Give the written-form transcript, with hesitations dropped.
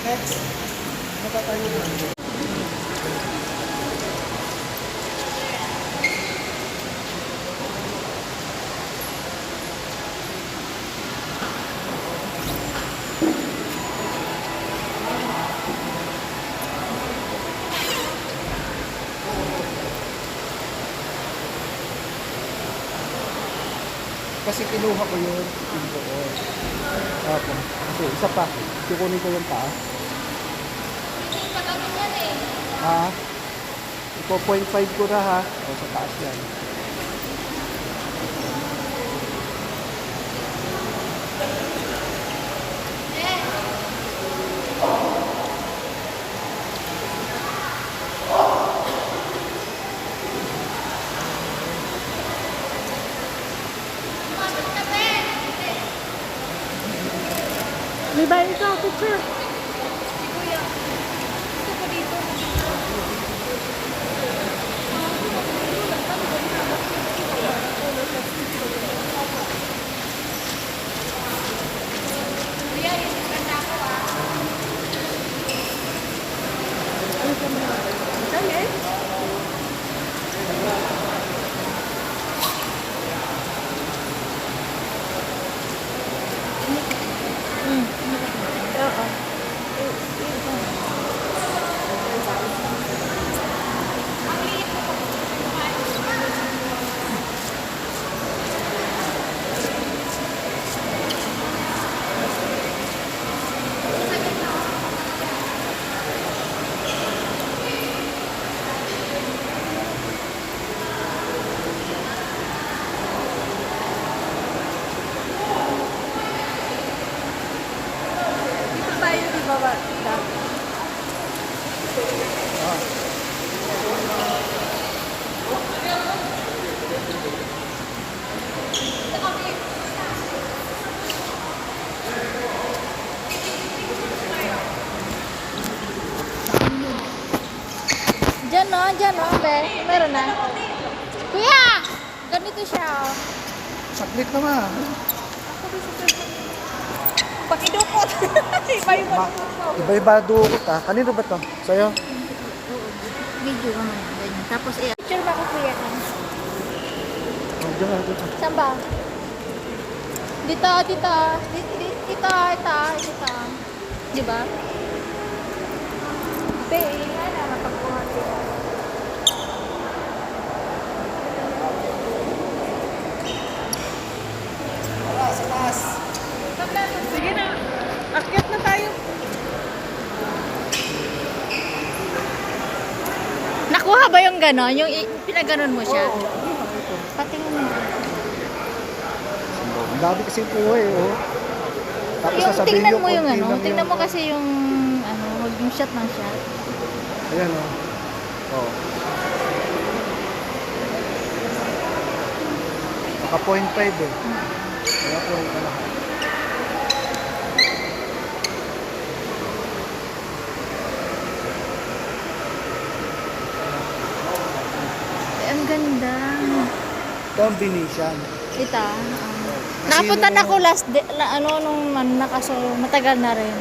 Next, matatayo na. Kasi kinuha ko yun. Opo. Kasi isa pa. Kukunin ko yung paa. Ha? Ito 0.5 ko na ha. O sa taas yan. May bayan ka, picture. Diyan no, be. Meron na. Kuya! Ganito siya, oh. Saklit naman. Pakidukot. Iba-iba. Iba-iba dukot ha. Kanino ba to? Sa'yo? Video ka man. Ganyan. Tapos, picture ba ko, kuya? Oh, diyan dito. Saan ba? Dito. Dito. Di ba? Be, ano, mapagpuhan dito. Sa taas. Sige na. Akyat na tayo. Nakuha ba yung gano'n? Yung pinaganon mo siya? Oo. Patingin mo. Ang dami kasi kuha eh. Oh. Tapos Yung sasabihin tingnan yung mo yung konti ano. lang Tingnan yung- mo kasi yung ano, wag yung shot ng shot. Ayan o. Oh. Naka 0.5 eh. Kaya point ka lahat. Ang ganda. Ito ang Venetian. Ito. Nakapunta na ako last ano nung nakaso matagal na rin.